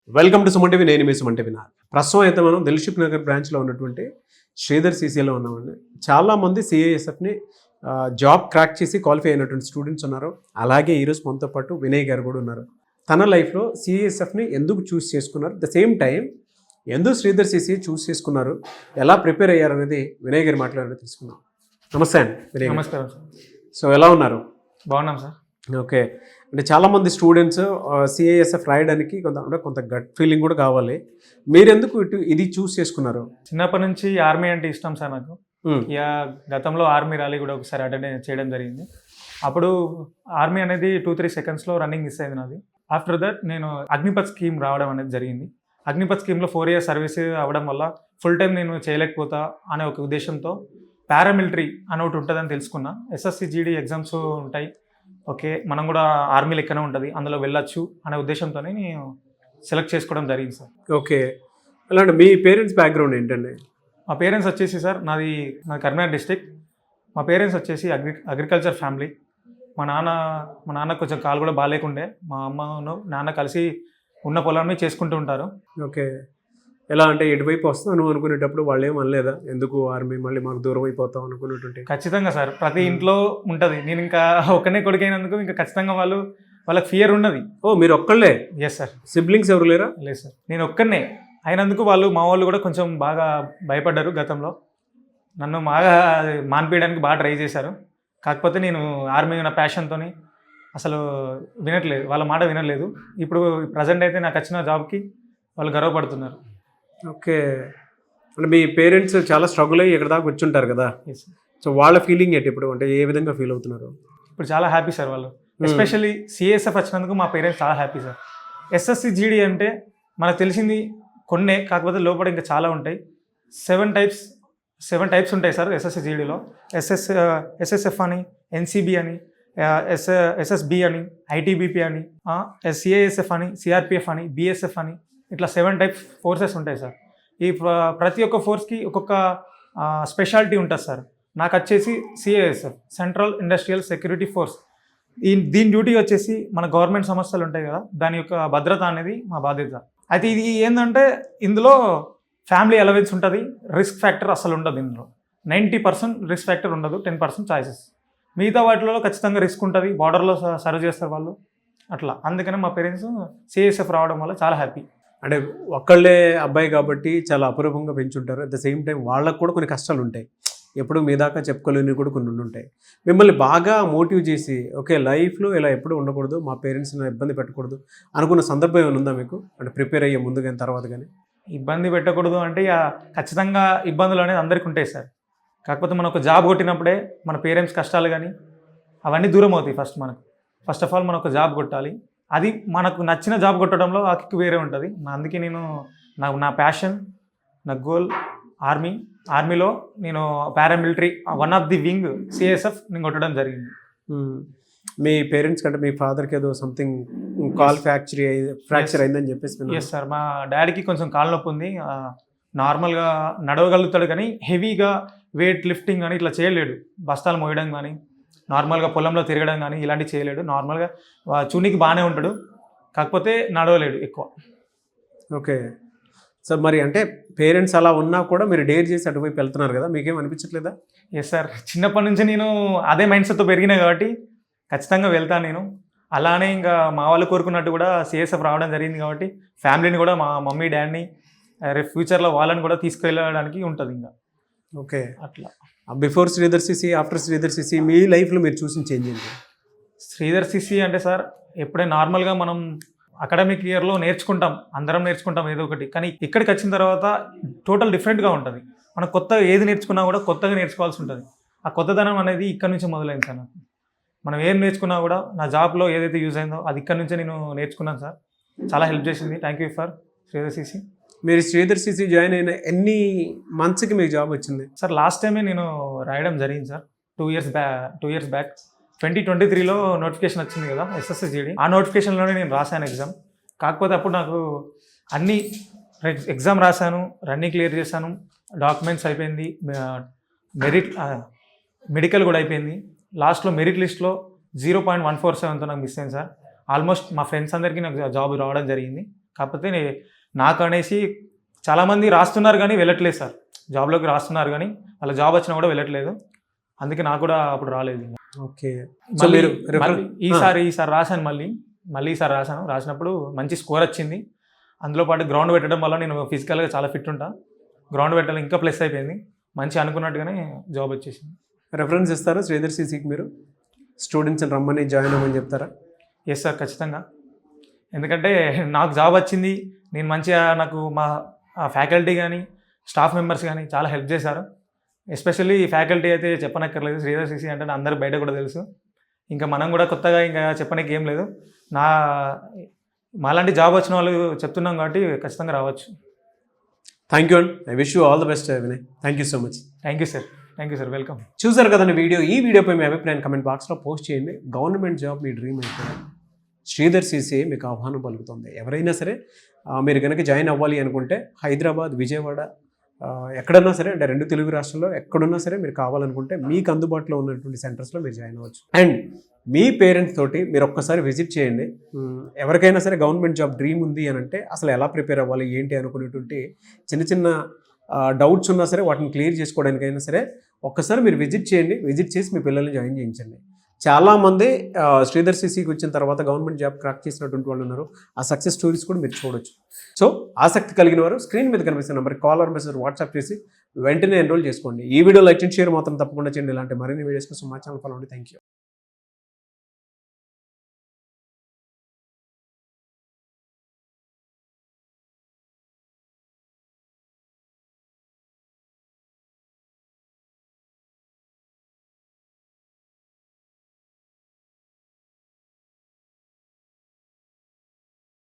Welcome to Suman TV. నేను మీ Suman TV. ప్రస్తుతం అయితే మనం దిల్సుఖ్ నగర్ బ్రాంచ్లో ఉన్నటువంటి శ్రీధర్ సీసీలో ఉన్నామండి. చాలామంది సిఐఎస్ఎఫ్ని జాబ్ క్రాక్ చేసి క్వాలిఫై అయినటువంటి స్టూడెంట్స్ ఉన్నారు. అలాగే ఈరోజు మనతో పాటు వినయ్ గారు కూడా ఉన్నారు. తన లైఫ్లో సిఐఎస్ఎఫ్ని ఎందుకు చూస్ చేసుకున్నారు, ద సేమ్ టైం ఎందుకు శ్రీధర్ సీసీ చూస్ చేసుకున్నారు, ఎలా ప్రిపేర్ అయ్యారు అనేది వినయ్ గారు మాట్లాడారు తెలుసుకుందాం. నమస్తే అండి వినయ్ గారు. నమస్కారం సార్. సో ఎలా ఉన్నారు? బాగున్నాం సార్. ఓకే, అంటే చాలామంది స్టూడెంట్స్ సిఐఎస్ఎఫ్ రాయడానికి కొంత గట్ ఫీలింగ్ కూడా కావాలి. మీరెందుకు ఇది చూస్ చేసుకున్నారు? చిన్నప్పటి నుంచి ఆర్మీ అంటే ఇష్టం సార్ నాకు. ఇక గతంలో ఆర్మీ ర్యాలీ కూడా ఒకసారి అటెండ్ చేయడం జరిగింది. అప్పుడు ఆర్మీ అనేది 2-3 సెకండ్స్లో రన్నింగ్ మిస్ అయింది నాది. ఆఫ్టర్ దట్ నేను అగ్నిపథ్ స్కీమ్ రావడం అనేది జరిగింది. అగ్నిపథ్ స్కీమ్లో 4 years సర్వీస్ అవ్వడం వల్ల ఫుల్ టైం నేను చేయలేకపోతా అనే ఒక ఉద్దేశంతో పారామిలిటరీ అని ఒకటి ఉంటుందని తెలుసుకున్నా. SSC GD ఎగ్జామ్స్ ఉంటాయి, ఓకే మనం కూడా ఆర్మీ లెక్కనే ఉంటుంది, అందులో వెళ్ళొచ్చు అనే ఉద్దేశంతోనే నేను సెలెక్ట్ చేసుకోవడం జరిగింది సార్. ఓకే, అలాంటి మీ పేరెంట్స్ బ్యాక్గ్రౌండ్ ఏంటండి? మా పేరెంట్స్ వచ్చేసి సార్ నాది కరీంనగర్ డిస్ట్రిక్ట్. మా పేరెంట్స్ వచ్చేసి అగ్రికల్చర్ ఫ్యామిలీ. మా నాన్న కొంచెం కాలు కూడా బాగాలేకుండే. మా అమ్మను నాన్న కలిసి ఉన్న పొలాన్ని చేసుకుంటూ ఉంటారు. ఓకే, ఎలా అంటే ఎటువైపు వస్తావు నువ్వు అనుకునేటప్పుడు వాళ్ళు ఏం అనలేదా, ఎందుకు ఆర్మీ మళ్ళీ మాకు దూరం అయిపోతాం అనుకున్నటువంటి? ఖచ్చితంగా సార్, ప్రతి ఇంట్లో ఉంటుంది. నేను ఇంకా ఒక్కనే కొడుకైనందుకు ఇంకా ఖచ్చితంగా వాళ్ళకి ఫియర్ ఉన్నది. ఓ మీరు ఒక్కళ్ళే? Yes sir. సిబ్లింగ్స్ ఎవరు లేరా? లేదు సార్, నేను ఒక్కనే అయినందుకు మా వాళ్ళు కూడా కొంచెం బాగా భయపడ్డారు. గతంలో నన్ను బాగా మాన్పేయడానికి బాగా ట్రై చేశారు. కాకపోతే నేను ఆర్మీ ఉన్న ప్యాషన్తో అసలు వినట్లేదు, వాళ్ళ మాట వినలేదు. ఇప్పుడు ప్రజెంట్ అయితే నాకు వచ్చిన జాబ్కి వాళ్ళు గర్వపడుతున్నారు. ఓకే, అంటే మీ పేరెంట్స్ చాలా స్ట్రగుల్ అయ్యి ఇక్కడ దాకా వచ్చుంటారు కదా, ఎస్. సో వాళ్ళ ఫీలింగ్ ఏంటి ఇప్పుడు, అంటే ఏ విధంగా ఫీల్ అవుతున్నారు? ఇప్పుడు చాలా హ్యాపీ సార్ వాళ్ళు. ఎస్పెషల్లీ సిఎస్ఎఫ్ వచ్చినందుకు మా పేరెంట్స్ చాలా హ్యాపీ సార్. SSC GD అంటే మనకు తెలిసింది కొన్నే, కాకపోతే లోపల ఇంకా చాలా ఉంటాయి. 7 types ఉంటాయి సార్ SSC GDలో. SSF అని, NCB అని, SSB అని, ITBP అని, CISF అని, CRPF అని, BSF అని, ఇట్లా 7 types ఫోర్సెస్ ఉంటాయి సార్. ఈ ప్రతి ఒక్క ఫోర్స్కి ఒక్కొక్క స్పెషాలిటీ ఉంటుంది సార్. నాకు వచ్చేసి CISF, central industrial security force. దీని డ్యూటీ వచ్చేసి మన గవర్నమెంట్ సంస్థలు ఉంటాయి కదా, దాని యొక్క భద్రత అనేది మా బాధ్యత. అయితే ఇది ఏంటంటే ఇందులో ఫ్యామిలీ అలవెన్స్ ఉంటుంది, రిస్క్ ఫ్యాక్టర్ అసలు ఉండదు. ఇందులో 90% రిస్క్ ఫ్యాక్టర్ ఉండదు, 10% చాయిసెస్. మిగతా వాటిలో ఖచ్చితంగా రిస్క్ ఉంటుంది. బార్డర్లో సర్వ్ చేస్తారు వాళ్ళు, అట్లా. అందుకనే మా పేరెంట్స్ CISF రావడం వల్ల చాలా హ్యాపీ. అంటే ఒక్కళ్ళే అబ్బాయి కాబట్టి చాలా అపరూపంగా పెంచుంటారు. అట్ ద సేమ్ టైం వాళ్ళకు కూడా కొన్ని కష్టాలు ఉంటాయి, ఎప్పుడు మీ దాకా చెప్పుకోలేని కూడా కొన్ని ఉంటాయి. మిమ్మల్ని బాగా మోటివ్ చేసి ఓకే లైఫ్లో ఇలా ఎప్పుడు ఉండకూడదు, మా పేరెంట్స్ని ఇబ్బంది పెట్టకూడదు అనుకున్న సందర్భం ఏమైనా ఉందా మీకు, అంటే ప్రిపేర్ అయ్యే ముందు కానీ తర్వాత కానీ? ఇబ్బంది పెట్టకూడదు అంటే ఇక ఖచ్చితంగా ఇబ్బందులు అనేది అందరికీ ఉంటాయి సార్. కాకపోతే మనం ఒక జాబ్ కొట్టినప్పుడే మన పేరెంట్స్ కష్టాలు కానీ అవన్నీ దూరం అవుతాయి. ఫస్ట్ ఆఫ్ ఆల్ మనం ఒక జాబ్ కొట్టాలి. అది మనకు నచ్చిన జాబ్ కొట్టడంలో ఆ కిక్ వేరే ఉంటుంది. అందుకే నా ప్యాషన్, నా గోల్ ఆర్మీలో నేను paramilitary one of the wing CISF నేను కొట్టడం జరిగింది. మీ పేరెంట్స్ కంటే మీ ఫాదర్కి ఏదో సంథింగ్ కాల్ ఫ్రాక్చర్ అయిందని చెప్పేసి? ఎస్ సార్, మా డాడీకి కొంచెం కాలు నొప్పి ఉంది. నార్మల్గా నడవగలుగుతాడు కానీ హెవీగా వెయిట్ లిఫ్టింగ్ కానీ ఇట్లా చేయలేడు. బస్తాలు మోయడం కానీ, నార్మల్గా పొలంలో తిరగడం కానీ ఇలాంటివి చేయలేడు. నార్మల్గా చూనికి బాగానే ఉంటాడు, కాకపోతే నడవలేడు ఎక్కువ. ఓకే సార్, మరి అంటే పేరెంట్స్ అలా ఉన్నా కూడా మీరు డేర్ చేసి అటువైపు వెళ్తున్నారు కదా, మీకేం అనిపించట్లేదా? ఎస్ సార్, చిన్నప్పటి నుంచి నేను అదే మైండ్ సెట్తో పెరిగినా కాబట్టి ఖచ్చితంగా వెళ్తాను నేను. అలానే ఇంకా మా వాళ్ళు కోరుకున్నట్టు కూడా CISF రావడం జరిగింది కాబట్టి ఫ్యామిలీని కూడా, మా మమ్మీ డాడీని రేపు ఫ్యూచర్లో వాళ్ళని కూడా తీసుకెళ్ళడానికి ఉంటుంది ఇంకా. ఓకే, అట్లా. Before Sridhar CC, after Sridhar CC మీ లైఫ్లో మీరు చూసిన చేంజ్ ఏంటి? శ్రీధర్ సీసీ అంటే సార్ ఎప్పుడే నార్మల్గా మనం అకాడమిక్ ఇయర్లో అందరం నేర్చుకుంటాం ఏదో ఒకటి, కానీ ఇక్కడికి వచ్చిన తర్వాత టోటల్ డిఫరెంట్గా ఉంటుంది. మనం కొత్తగా ఏది నేర్చుకున్నా కూడా కొత్తగా నేర్చుకోవాల్సి ఉంటుంది. ఆ కొత్తదనం అనేది ఇక్కడ నుంచి మొదలైంది సార్ నాకు. మనం ఏం నేర్చుకున్నా కూడా నా జాబ్లో ఏదైతే యూజ్ అయిందో అది ఇక్కడ నుంచే నేను నేర్చుకున్నాను సార్. చాలా హెల్ప్ చేసింది. Thank you for Sridhar CC. మీరు శ్రీధర్ సీసీ జాయిన్ అయిన ఎన్ని మంత్స్కి మీకు జాబ్ వచ్చింది? సార్ లాస్ట్ టైమే నేను రాయడం జరిగింది సార్, 2 years బ్యాక్ 2023లో నోటిఫికేషన్ వచ్చింది కదా SSC GD. ఆ నోటిఫికేషన్లోనే నేను రాశాను ఎగ్జామ్. కాకపోతే అప్పుడు నాకు అన్ని ఎగ్జామ్ రాశాను, రన్నింగ్ క్లియర్ చేశాను, డాక్యుమెంట్స్ అయిపోయింది, మెడికల్ కూడా అయిపోయింది. లాస్ట్లో మెరిట్ లిస్ట్లో 0.147తో నాకు మిస్ అయింది సార్. ఆల్మోస్ట్ మా ఫ్రెండ్స్ అందరికీ నాకు జాబ్ రావడం జరిగింది. కాకపోతే నాకు అనేసి చాలామంది రాస్తున్నారు కానీ వెళ్ళట్లేదు సార్, జాబ్లోకి రాస్తున్నారు కానీ వాళ్ళ జాబ్ వచ్చినా కూడా వెళ్ళట్లేదు, అందుకే నాకు కూడా అప్పుడు రాలేదు. ఓకే. సో మళ్ళీ మీరు మళ్ళీ ఈసారి రాశాను, మళ్ళీ ఈసారి రాసినప్పుడు మంచి స్కోర్ వచ్చింది. అందులో పాటు గ్రౌండ్ పెట్టడం వల్ల నేను ఫిజికల్గా చాలా ఫిట్ ఉంటా, గ్రౌండ్ పెట్టడం ఇంకా ప్లస్ అయిపోయింది, మంచి అనుకున్నట్టుగానే జాబ్ వచ్చేసింది. రెఫరెన్స్ ఇస్తారా శ్రీధర్ సీసీకి? మీరు స్టూడెంట్స్ని రమ్మని జాయిన్ అవ్వమని చెప్తారా? ఎస్ సార్, ఖచ్చితంగా. ఎందుకంటే నాకు జాబ్ వచ్చింది, నేను మంచిగా, నాకు మా ఫ్యాకల్టీ కానీ స్టాఫ్ మెంబర్స్ కానీ చాలా హెల్ప్ చేశారు. ఎస్పెషల్లీ ఫ్యాకల్టీ అయితే చెప్పనక్కర్లేదు, శ్రీధర్ సీసీ అంటే అందరు బయట కూడా తెలుసు, ఇంకా మనం కూడా కొత్తగా ఇంకా చెప్పడానికి ఏం లేదు. మాలాంటి జాబ్ వచ్చిన వాళ్ళు చెప్తున్నాం కాబట్టి ఖచ్చితంగా రావచ్చు. Thank you and I wish you all the best Vinay. Thank you so much. Thank you sir, welcome. చూసారు కదండి వీడియో. ఈ వీడియోపై మీ అభిప్రాయాన్ని కమెంట్ బాక్స్లో పోస్ట్ చేయండి. గవర్నమెంట్ జాబ్ మీ డ్రీమ్ అయితే శ్రీధర్ సీసీ మీకు ఆహ్వానం పలుకుతుంది. ఎవరైనా సరే మీరు కనుక జాయిన్ అవ్వాలి అనుకుంటే హైదరాబాద్, విజయవాడ, ఎక్కడన్నా సరే, అంటే 2 తెలుగు రాష్ట్రాల్లో ఎక్కడున్నా సరే మీరు కావాలనుకుంటే మీకు అందుబాటులో ఉన్నటువంటి సెంటర్స్లో మీరు జాయిన్ అవ్వచ్చు. అండ్ మీ పేరెంట్స్ తోటి మీరు ఒక్కసారి విజిట్ చేయండి. ఎవరికైనా సరే గవర్నమెంట్ జాబ్ డ్రీమ్ ఉంది అని అంటే అసలు ఎలా ప్రిపేర్ అవ్వాలి ఏంటి అనుకునేటువంటి చిన్న డౌట్స్ ఉన్నా సరే వాటిని క్లియర్ చేసుకోవడానికైనా సరే ఒక్కసారి మీరు విజిట్ చేయండి. విజిట్ చేసి మీ పిల్లల్ని జాయిన్ చేయించండి. చాలామంది శ్రీధర్ సీసీకి వచ్చిన తర్వాత గవర్నమెంట్ జాబ్ క్రాక్ చేసినటువంటి వాళ్ళు ఉన్నారు. ఆ సక్సెస్ స్టోరీస్ కూడా మీరు చూడొచ్చు. సో ఆసక్తి కలిగిన వారు స్క్రీన్ మీద కనిపిస్తున్న నెంబర్కి కాల్ ఆర్ మెసేజ్ వాట్సాప్ చేసి వెంటనే ఎన్రోల్ చేసుకోండి. ఈ వీడియో లైక్ అండ్ షేర్ మాత్రం తప్పకుండా చేయండి. ఇలాంటి మరిన్ని వీడియోస్ కోసం మా ఛానల్ ఫాలో అవ్వండి. Thank you.